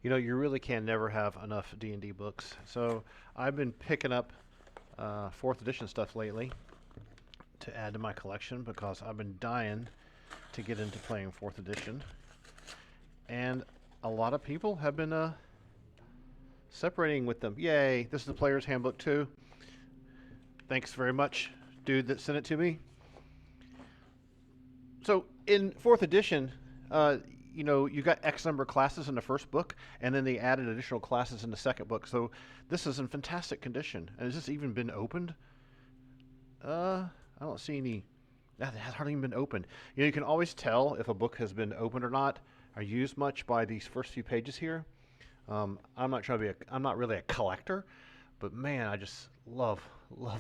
You know, you really can never have enough D&D books. So I've been picking up 4th edition stuff lately to add to my collection because I've been dying to get into playing 4th edition. And a lot of people have been separating with them. Yay, this is the Player's Handbook too. Thanks very much, dude that sent it to me. So in 4th edition, uh, you got X number of classes in the first book, and then they added additional classes in the second book. So this is in fantastic condition. And has this even been opened? I don't see any. That has hardly even been opened. You can always tell if a book has been opened or not, or used much by these first few pages here. I'm not trying to be. I'm not really a collector, but man, I just love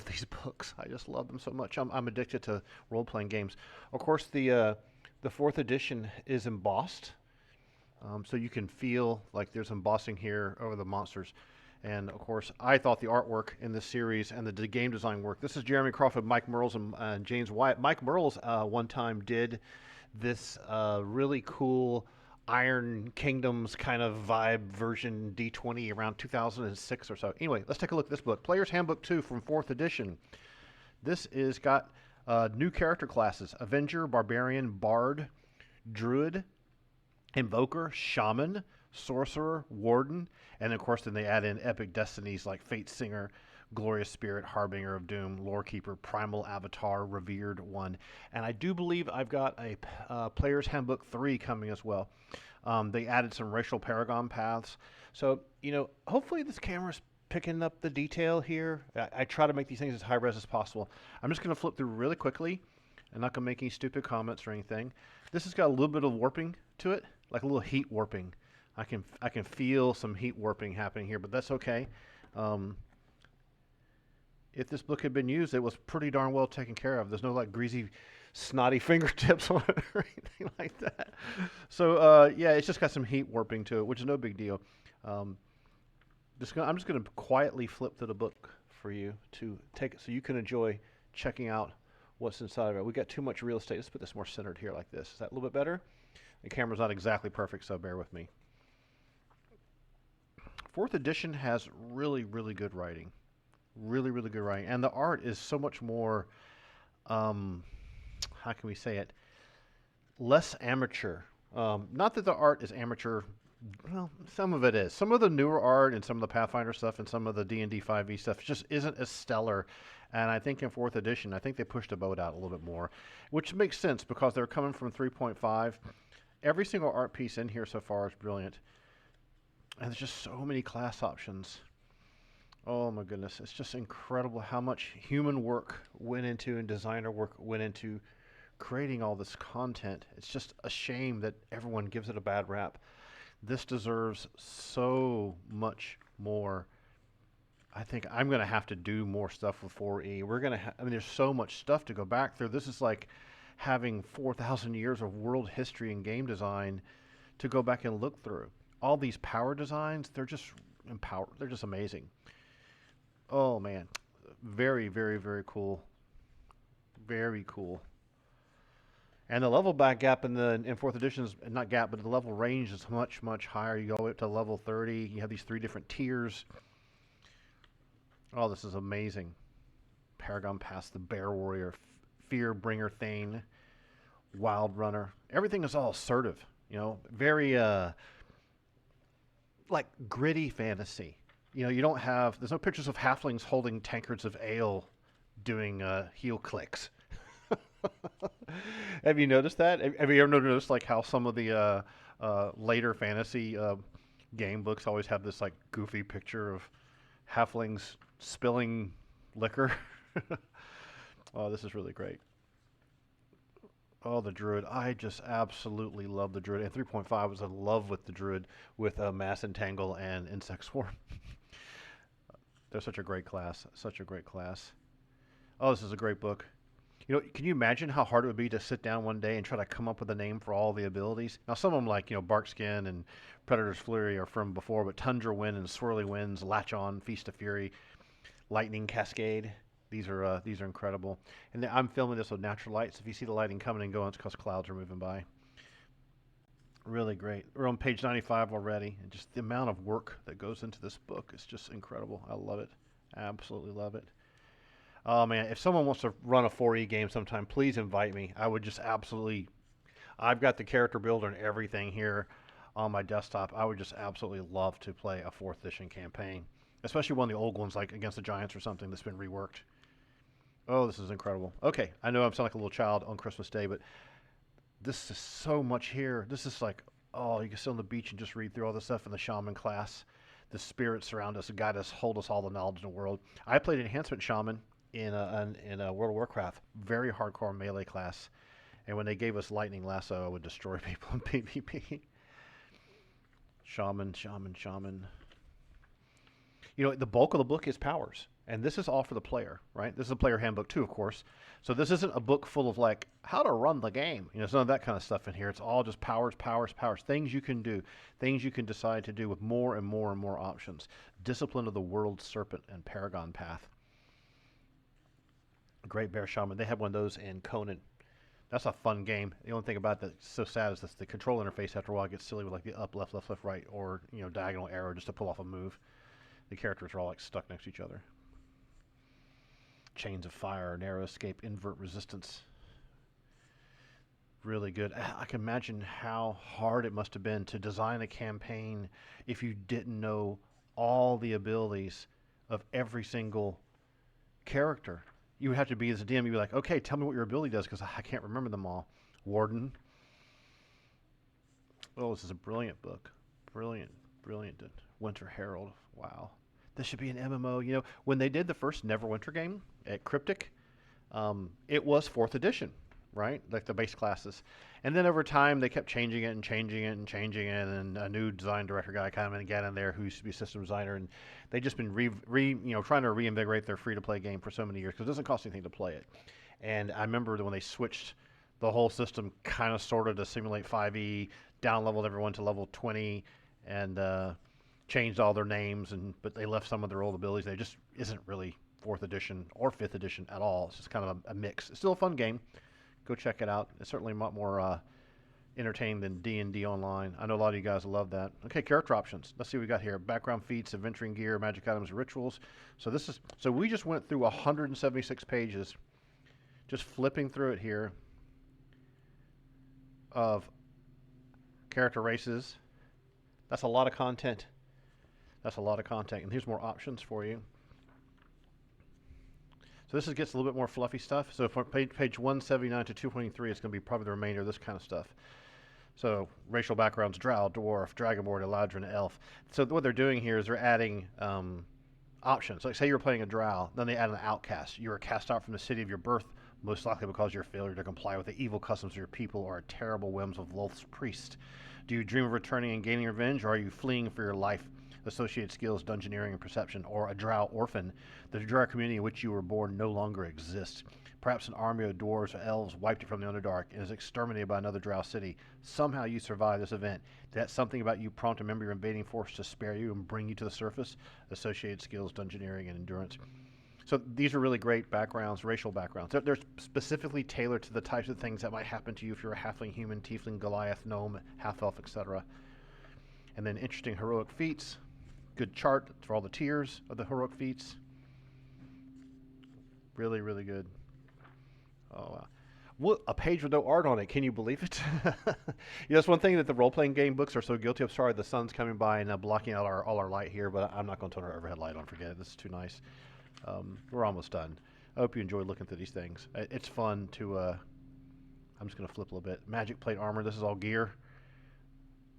these books. I just love them so much. I'm addicted to role playing games. Of course, the 4th edition is embossed, so you can feel like there's embossing here over the monsters. And of course, I thought the artwork in this series and the game design work. This is Jeremy Crawford, Mike Merles, and James Wyatt. Mike Merles one time did this really cool Iron Kingdoms kind of vibe version D20 around 2006 or so. Anyway, let's take a look at this book. Player's Handbook 2 from 4th edition. This is got new character classes: Avenger, Barbarian, Bard, Druid, Invoker, Shaman, Sorcerer, Warden, and of course then they add in epic destinies like Fate Singer, Glorious Spirit, Harbinger of Doom, Lorekeeper, Primal Avatar, Revered One. And I do believe I've got a Player's Handbook 3 coming as well. They added some racial paragon paths. So, hopefully this camera's picking up the detail here. I try to make these things as high res as possible. I'm just going to flip through really quickly. I'm not going to make any stupid comments or anything. This has got a little bit of warping to it, like a little heat warping. I can feel some heat warping happening here, but that's okay. If this book had been used, it was pretty darn well taken care of. There's no like greasy, snotty fingertips on it or anything like that. So yeah, it's just got some heat warping to it, which is no big deal. Um, I'm just going to quietly flip to the book for you to take it so you can enjoy checking out what's inside of it. We got too much real estate. Let's put this more centered here like this. Is that a little bit better? The camera's not exactly perfect, so bear with me. 4th edition has really, really good writing. Really, really good writing. And the art is so much more, how can we say it, less amateur. Not that the art is amateur. Well, some of it is. Some of the newer art and some of the Pathfinder stuff and some of the D&D 5e stuff just isn't as stellar. And I think in 4th edition, I think they pushed the boat out a little bit more, which makes sense because they're coming from 3.5. Every single art piece in here so far is brilliant. And there's just so many class options. Oh my goodness, it's just incredible how much human work went into and designer work went into creating all this content. It's just a shame that everyone gives it a bad rap. This deserves so much more. I think I'm going to have to do more stuff with 4E. We're going to I mean, there's so much stuff to go back through. This is like having 4,000 years of world history and game design to go back and look through. All these power designs, they're just they're just amazing. Oh man, very, very, very cool. Very cool. And the level back gap in 4th edition is not gap, but the level range is much, much higher. You go up to level 30. You have these 3 different tiers. Oh, this is amazing. Paragon Pass, the Bear Warrior, Fear Bringer Thane, Wild Runner. Everything is all assertive. Very like gritty fantasy. You don't have. There's no pictures of halflings holding tankards of ale, doing heel clicks. Have you noticed that? Have you ever noticed like how some of the later fantasy game books always have this like goofy picture of halflings spilling liquor? Oh, this is really great. Oh, the Druid. I just absolutely love the Druid. And 3.5 was in love with the Druid with Mass Entangle and Insect Swarm. They're such a great class. Such a great class. Oh, this is a great book. Can you imagine how hard it would be to sit down one day and try to come up with a name for all the abilities? Now, some of them, like, Barkskin and Predator's Flurry are from before, but Tundra Wind and Swirly Winds, Latch On, Feast of Fury, Lightning Cascade. These are incredible. And I'm filming this with natural light, so if you see the lighting coming and going, it's because clouds are moving by. Really great. We're on page 95 already, and just the amount of work that goes into this book is just incredible. I love it. Absolutely love it. Oh man, if someone wants to run a 4E game sometime, please invite me. I would just absolutely. I've got the character builder and everything here on my desktop. I would just absolutely love to play a 4th edition campaign, especially one of the old ones like Against the Giants or something that's been reworked. Oh, this is incredible. Okay, I know I'm sounding like a little child on Christmas Day, but this is so much here. This is like, oh, you can sit on the beach and just read through all this stuff in the shaman class. The spirits surround us, guide us, hold us all the knowledge in the world. I played Enhancement Shaman in a World of Warcraft, very hardcore melee class. And when they gave us Lightning Lasso, I would destroy people in PvP. Shaman, shaman, shaman. You know, the bulk of the book is powers. And this is all for the player, right? This is a player handbook too, of course. So this isn't a book full of like how to run the game. You know, there's none of that kind of stuff in here. It's all just powers, powers, powers. Things you can do, things you can decide to do with more and more and more options. Discipline of the World Serpent and Paragon Path. Great Bear Shaman. They had one of those in Conan. That's a fun game. The only thing about that's so sad is that the control interface after a while gets silly with like the up, left, left, left, right, or you know, diagonal arrow just to pull off a move. The characters are all like stuck next to each other. Chains of Fire, Narrow Escape, Invert Resistance. Really good. I can imagine how hard it must have been to design a campaign if you didn't know all the abilities of every single character. You would have to be, as a DM, you'd be like, okay, tell me what your ability does because I can't remember them all. Warden. Oh, this is a brilliant book. Brilliant, brilliant. Winter Herald. Wow. This should be an MMO. You know, when they did the first Neverwinter game at Cryptic, it was 4th edition, right? Like the base classes. And then over time, they kept changing it and changing it and changing it. And a new design director guy kind of got in there who used to be a system designer. And they just been trying to reinvigorate their free-to-play game for so many years because it doesn't cost anything to play it. And I remember when they switched the whole system kind of sort of to simulate 5e, down-leveled everyone to level 20, and changed all their names, but they left some of their old abilities. They just isn't really 4th edition or 5th edition at all. It's just kind of a mix. It's still a fun game. Go check it out. It's certainly a lot more entertaining than D&D Online. I know a lot of you guys love that. Okay, character options. Let's see what we got here. Background feats, adventuring gear, magic items, rituals. So we just went through 176 pages, just flipping through it here of character races. That's a lot of content. That's a lot of content. And here's more options for you. So this gets a little bit more fluffy stuff. So for page 179 to 223, it's going to be probably the remainder of this kind of stuff. So racial backgrounds, drow, dwarf, dragonborn, eladrin, elf. So what they're doing here is they're adding options. Like say you're playing a drow, then they add an outcast. You were cast out from the city of your birth, most likely because of your failure to comply with the evil customs of your people or terrible whims of Lolth's priest. Do you dream of returning and gaining revenge, or are you fleeing for your life? Associated skills, dungeoneering, and perception, or a drow orphan. The drow community in which you were born no longer exists. Perhaps an army of dwarves or elves wiped it from the Underdark and is exterminated by another drow city. Somehow you survive this event. Did that something about you prompt a member of your invading force to spare you and bring you to the surface? Associated skills, dungeoneering, and endurance. So these are really great backgrounds, racial backgrounds. They're specifically tailored to the types of things that might happen to you if you're a halfling, human, tiefling, Goliath, gnome, half-elf, etc. And then interesting heroic feats. Good chart for all the tiers of the heroic feats. Really, really good. Oh, wow. What, a page with no art on it. Can you believe it? That's one thing that the role-playing game books are so guilty of. Sorry, the sun's coming by and blocking out all our light here, but I'm not going to turn our overhead light on. Forget it. This is too nice. We're almost done. I hope you enjoy looking through these things. It's fun to... I'm just going to flip a little bit. Magic plate armor. This is all gear.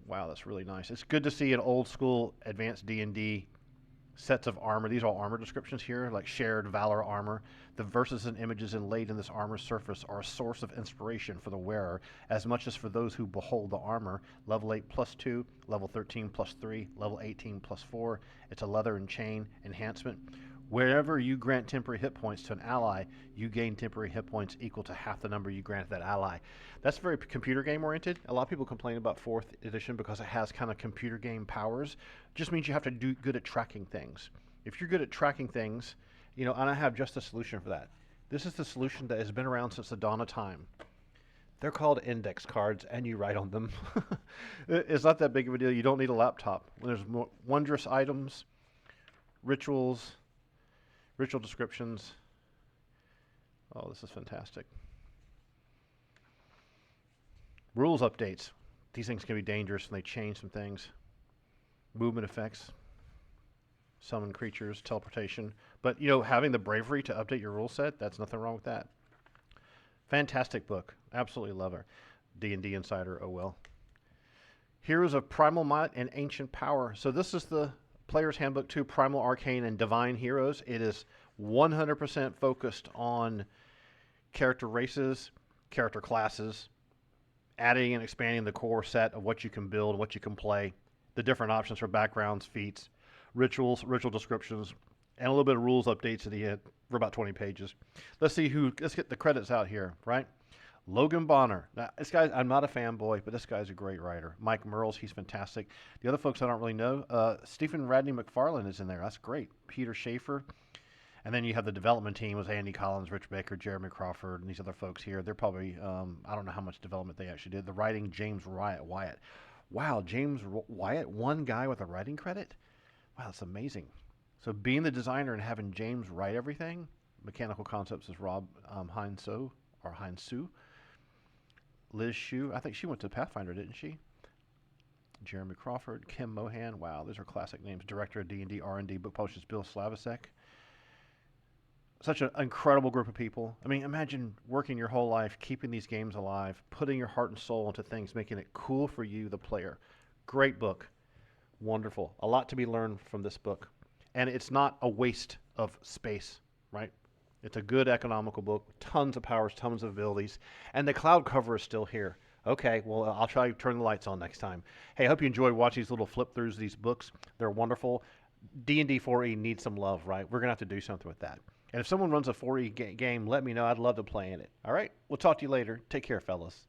Wow, that's really nice. It's good to see an old school advanced D&D sets of armor. These are all armor descriptions here, like shared valor armor. The verses and images inlaid in this armor surface are a source of inspiration for the wearer, as much as for those who behold the armor. Level 8 plus 2, level 13 plus 3, level 18 plus 4. It's a leather and chain enhancement. Wherever you grant temporary hit points to an ally, you gain temporary hit points equal to half the number you grant that ally. That's very computer game oriented. A lot of people complain about 4th edition because it has kind of computer game powers. It just means you have to do good at tracking things. If you're good at tracking things, and I have just a solution for that. This is the solution that has been around since the dawn of time. They're called index cards, and you write on them. It's not that big of a deal. You don't need a laptop. There's wondrous items, rituals, ritual descriptions. Oh, this is fantastic. Rules updates. These things can be dangerous, and they change some things. Movement effects, summon creatures, teleportation. But, you know, having the bravery to update your rule set, that's nothing wrong with that. Fantastic book. Absolutely love her. D&D Insider, oh well. Heroes of Primal Might and Ancient Power. So this is the Player's Handbook 2, Primal, Arcane, and Divine Heroes. It is 100% focused on character races, character classes, adding and expanding the core set of what you can build, what you can play, the different options for backgrounds, feats, rituals, ritual descriptions, and a little bit of rules updates at the end for about 20 pages. Let's get the credits out here, right? Logan Bonner. Now, this guy, I'm not a fanboy, but this guy's a great writer. Mike Merles, he's fantastic. The other folks I don't really know. Stephen Radney McFarlane is in there. That's great. Peter Schaefer. And then you have the development team with Andy Collins, Rich Baker, Jeremy Crawford, and these other folks here. They're probably, I don't know how much development they actually did. The writing, James Wyatt. Wow, James Wyatt, one guy with a writing credit? Wow, that's amazing. So being the designer and having James write everything, Mechanical Concepts is Rob Heinsu. Liz Shue, I think she went to Pathfinder, didn't she? Jeremy Crawford, Kim Mohan. Wow, those are classic names. Director of D&D R&D, book publishers Bill Slavisek. Such an incredible group of people. I mean, imagine working your whole life, keeping these games alive, putting your heart and soul into things, making it cool for you, the player. Great book. Wonderful. A lot to be learned from this book. And it's not a waste of space, right? It's a good economical book, tons of powers, tons of abilities, and the cloud cover is still here. Okay, well, I'll try to turn the lights on next time. Hey, I hope you enjoyed watching these little flip-throughs of these books. They're wonderful. D&D 4E needs some love, right? We're going to have to do something with that. And if someone runs a 4E game, let me know. I'd love to play in it. All right? We'll talk to you later. Take care, fellas.